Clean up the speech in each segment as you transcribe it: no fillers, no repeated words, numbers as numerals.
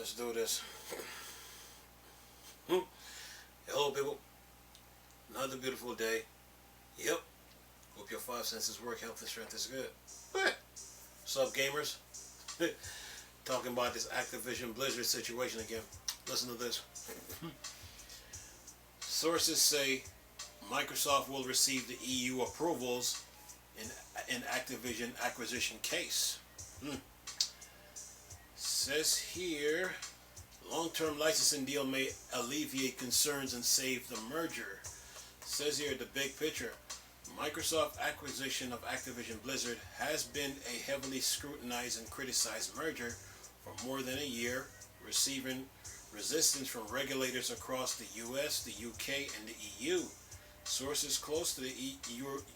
Let's do this. Hello, people. Another beautiful day. Yep. Hope your five senses work. Health and strength is good. What's up, gamers? Talking about this Activision Blizzard situation again. Listen to this. Sources say Microsoft will receive the EU approvals in Activision acquisition case. Says here, long-term licensing deal may alleviate concerns and save the merger. Says here, the big picture. Microsoft acquisition of Activision Blizzard has been a heavily scrutinized and criticized merger for more than a year, receiving resistance from regulators across the US, the UK, and the EU. Sources close to the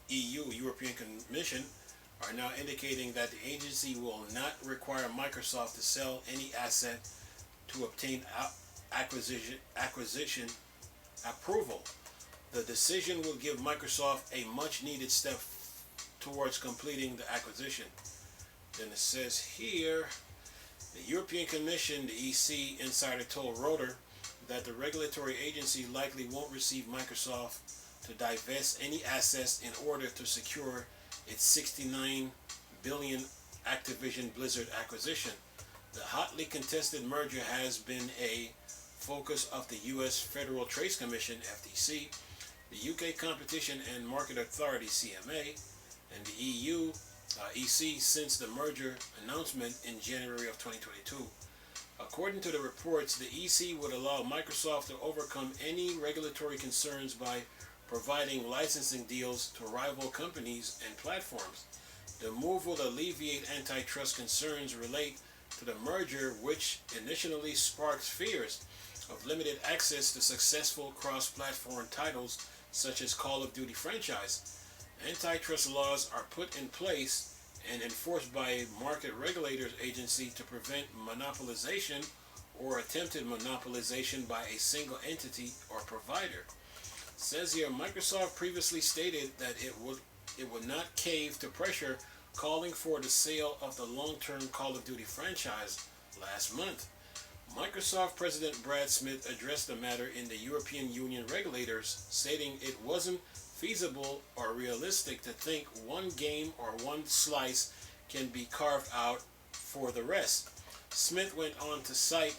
European Commission, are now indicating that the agency will not require Microsoft to sell any asset to obtain acquisition approval. The decision will give Microsoft a much-needed step towards completing the acquisition. Then it says here, the European Commission, the EC insider told Reuters that the regulatory agency likely won't receive Microsoft to divest any assets in order to secure its $69 billion Activision Blizzard acquisition. The hotly contested merger has been a focus of the U.S. Federal Trade Commission, FTC, the UK Competition and Market Authority, CMA, and the EU, EC since the merger announcement in January of 2022. According to the reports, the EC would allow Microsoft to overcome any regulatory concerns by providing licensing deals to rival companies and platforms. The move will alleviate antitrust concerns related to the merger, which initially sparked fears of limited access to successful cross-platform titles such as Call of Duty franchise. Antitrust laws are put in place and enforced by a market regulators agency to prevent monopolization or attempted monopolization by a single entity or provider. Says here, Microsoft previously stated that it would not cave to pressure calling for the sale of the long-term Call of Duty franchise last month. Microsoft President Brad Smith addressed the matter in the European Union regulators, stating it wasn't feasible or realistic to think one game or one slice can be carved out for the rest. Smith went on to cite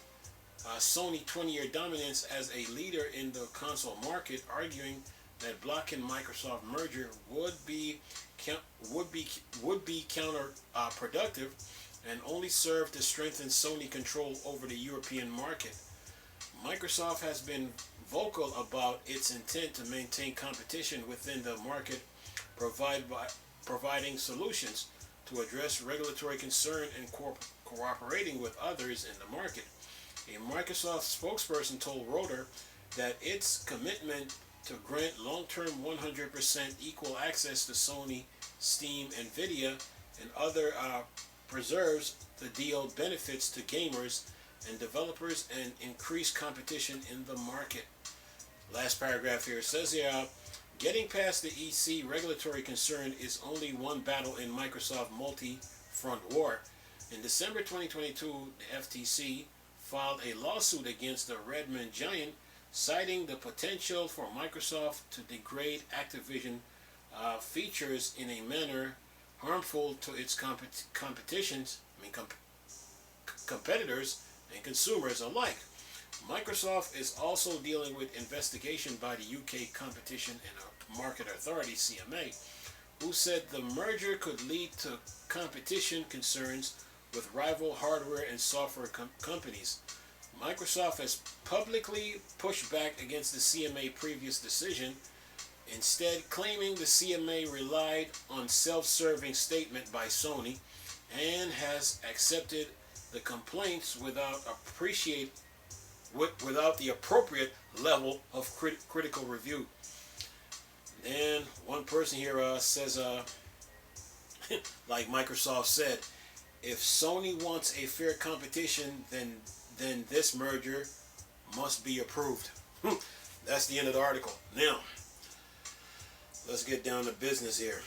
Sony's 20-year dominance as a leader in the console market, arguing that blocking Microsoft merger would be counterproductive and only serve to strengthen Sony control over the European market. Microsoft has been vocal about its intent to maintain competition within the market, providing solutions to address regulatory concern and cooperating with others in the market. A Microsoft spokesperson told Reuters that its commitment to grant long-term 100% equal access to Sony, Steam, Nvidia, and other preserves the deal benefits to gamers and developers and increased competition in the market. Last paragraph here says here, getting past the EC regulatory concern is only one battle in Microsoft multi-front war. In December 2022, the FTC filed a lawsuit against the Redmond giant, citing the potential for Microsoft to degrade Activision features in a manner harmful to its competitors and consumers alike. Microsoft is also dealing with investigation by the UK Competition and Market Authority, CMA, who said the merger could lead to competition concerns with rival hardware and software companies. Microsoft has publicly pushed back against the CMA previous decision, instead claiming the CMA relied on self-serving statement by Sony and has accepted the complaints without the appropriate level of critical review. And one person here says, like Microsoft said, if Sony wants a fair competition, then this merger must be approved. That's the end of the article. Now, let's get down to business here.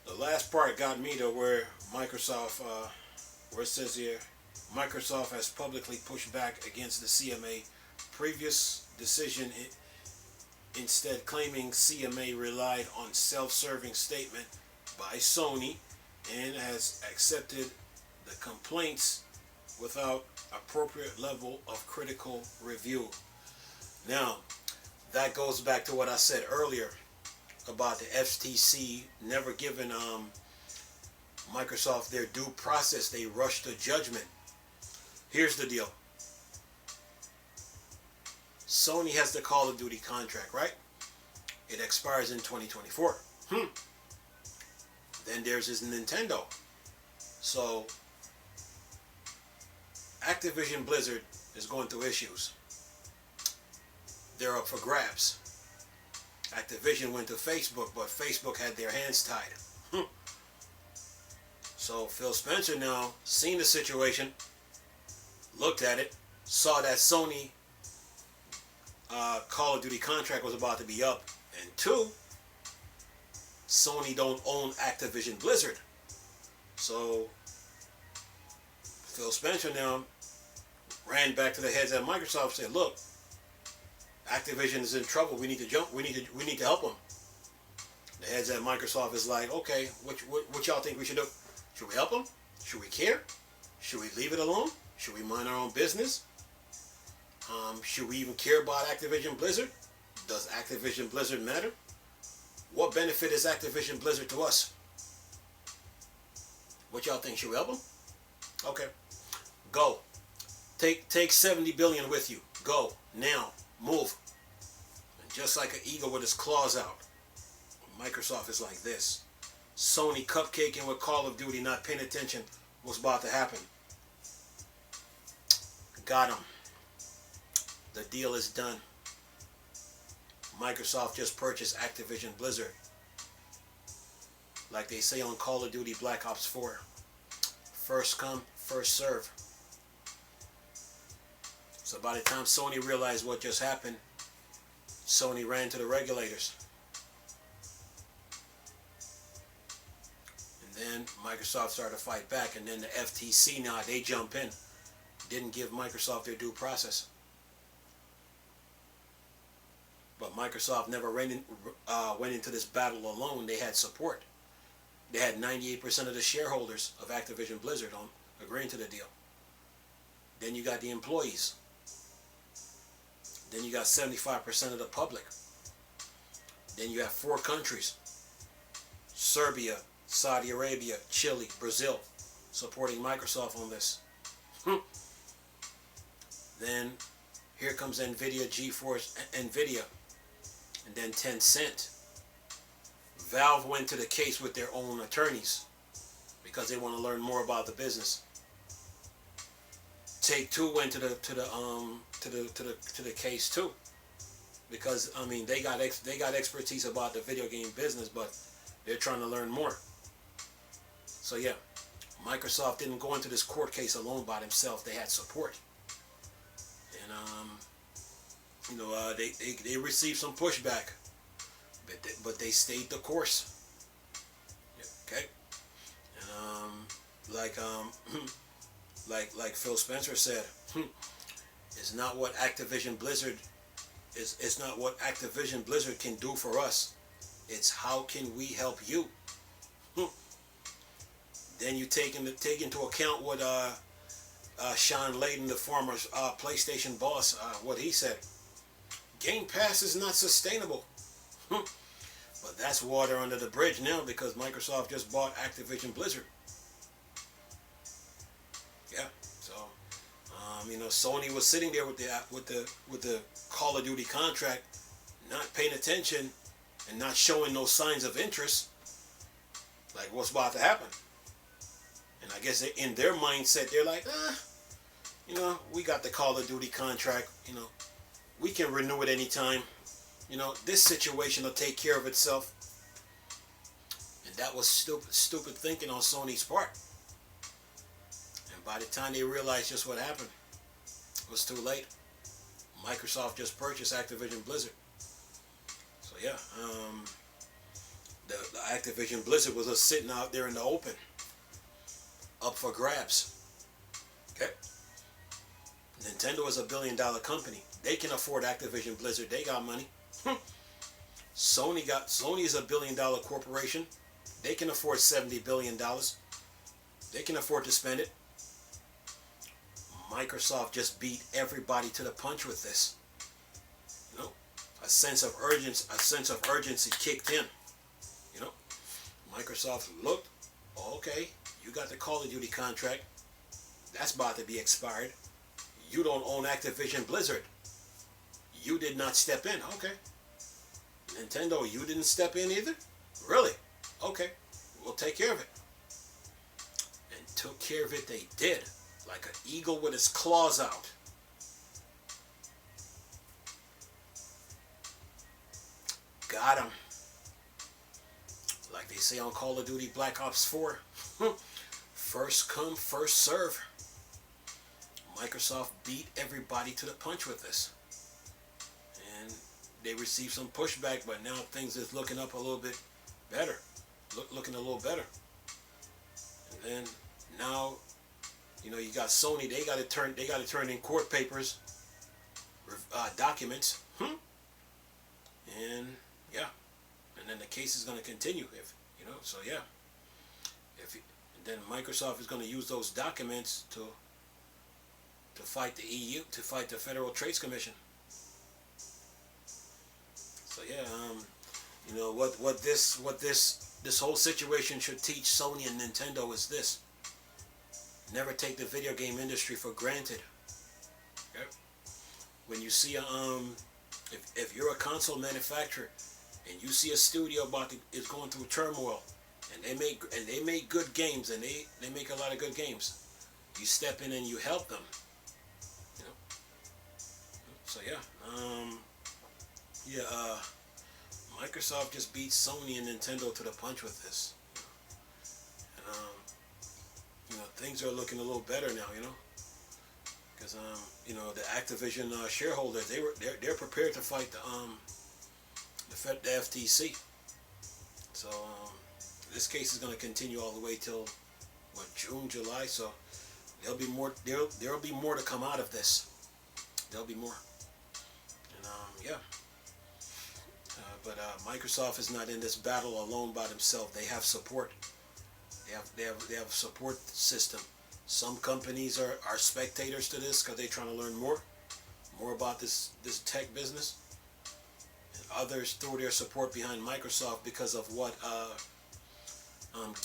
The last part got me to where Microsoft, where it says here, Microsoft has publicly pushed back against the CMA previous decision, instead claiming CMA relied on self-serving statement by Sony and has accepted the complaints without appropriate level of critical review. Now, that goes back to what I said earlier about the FTC never giving Microsoft their due process. They rushed to judgment. Here's the deal. Sony has the Call of Duty contract, right? It expires in 2024. Then there's his Nintendo. So Activision Blizzard is going through issues. They're up for grabs. Activision went to Facebook, but Facebook had their hands tied. So Phil Spencer now seen the situation, looked at it, saw that Sony Call of Duty contract was about to be up, and two, Sony don't own Activision Blizzard. So Phil Spencer now ran back to the heads at Microsoft and said, look, Activision is in trouble. We need to jump. We need to help them. The heads at Microsoft is like, okay, what y'all think we should do? Should we help them? Should we care? Should we leave it alone? Should we mind our own business? Should we even care about Activision Blizzard? Does Activision Blizzard matter? What benefit is Activision Blizzard to us? What y'all think? Should we help them? Okay. Go. Take 70 billion with you. Go. Now. Move. And just like an eagle with his claws out, Microsoft is like this. Sony cupcaking with Call of Duty, not paying attention what's about to happen. Got him. The deal is done. Microsoft just purchased Activision Blizzard. Like they say on Call of Duty Black Ops 4. First come, first serve. So by the time Sony realized what just happened, Sony ran to the regulators. And then Microsoft started to fight back, and then the FTC now, they jump in. Didn't give Microsoft their due process. But Microsoft never went into this battle alone. They had support. They had 98% of the shareholders of Activision Blizzard on agreeing to the deal. Then you got the employees. Then you got 75% of the public. Then you have 4 countries: Serbia, Saudi Arabia, Chile, Brazil, supporting Microsoft on this. Then here comes Nvidia, GeForce, Nvidia, and then Tencent. Valve went to the case with their own attorneys because they want to learn more about the business. Take-Two went to the case too, because I mean they got expertise about the video game business, but they're trying to learn more. So yeah, Microsoft didn't go into this court case alone by themselves. They had support, and they received some pushback, but they stayed the course. Okay, and like Phil Spencer said, it's not what Activision Blizzard it's not what Activision Blizzard can do for us. It's how can we help you. Then you take into account what Sean Layden, the former PlayStation boss, what he said. Game Pass is not sustainable. But that's water under the bridge now because Microsoft just bought Activision Blizzard. Yeah, so Sony was sitting there with the Call of Duty contract, not paying attention and not showing no signs of interest. Like what's about to happen? And I guess in their mindset, they're like, we got the Call of Duty contract. We can renew it anytime. This situation will take care of itself. And that was stupid thinking on Sony's part. And by the time they realized just what happened, it was too late. Microsoft just purchased Activision Blizzard. So yeah, the Activision Blizzard was just sitting out there in the open, up for grabs. Okay. Nintendo is a billion-dollar company. They can afford Activision Blizzard. They got money. Sony is a billion-dollar corporation. They can afford $70 billion. They can afford to spend it. Microsoft just beat everybody to the punch with this. You know, a sense of urgency kicked in. You know, Microsoft looked, okay, you got the Call of Duty contract. That's about to be expired. You don't own Activision Blizzard. You did not step in. Okay. Nintendo, you didn't step in either? Really? Okay. We'll take care of it. And took care of it they did. Like an eagle with its claws out. Got him. Like they say on Call of Duty Black Ops 4. First come, first serve. Microsoft beat everybody to the punch with this. And they received some pushback, but now things is looking up a little bit better. Looking a little better. And then now, you know, you got Sony, they got to turn in court papers, documents. And yeah. And then the case is going to continue, if you know, so yeah. And then Microsoft is going to use those documents to fight the EU, to fight the Federal Trade Commission. So yeah, you know what this whole situation should teach Sony and Nintendo is this: never take the video game industry for granted. Okay? When you see if you're a console manufacturer and you see a studio is going through turmoil, and they make good games, and they make a lot of good games, you step in and you help them. So yeah, Microsoft just beat Sony and Nintendo to the punch with this. And you know, things are looking a little better now. You know, because you know, the Activision shareholders, they're prepared to fight the FTC. So this case is going to continue all the way till June, July. So there'll be more to come out of this. There'll be more. And yeah. But Microsoft is not in this battle alone by themselves. They have support. They have a support system. Some companies are spectators to this because they're trying to learn more about this tech business. And others throw their support behind Microsoft because of what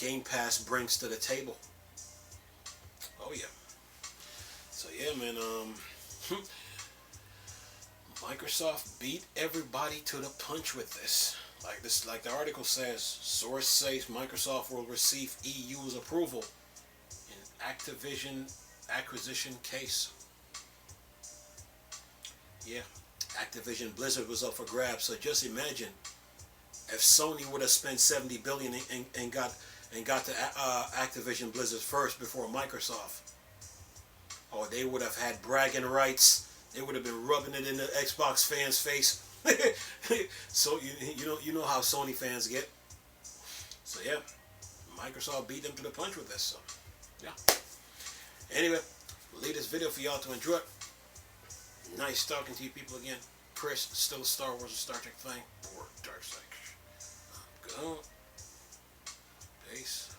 Game Pass brings to the table. Oh yeah. So yeah, man. Microsoft beat everybody to the punch with this. Like the article says, source says Microsoft will receive EU's approval in Activision acquisition case. Yeah, Activision Blizzard was up for grabs. So just imagine if Sony would have spent $70 billion and got to Activision Blizzard first before Microsoft. Or they would have had bragging rights. They would have been rubbing it in the Xbox fans' face. So you know how Sony fans get. So yeah, Microsoft beat them to the punch with this. So yeah. Anyway, we'll leave this video for y'all to enjoy. Nice talking to you people again. Chris, still a Star Wars and Star Trek thing, or Dark Side. Go. Peace.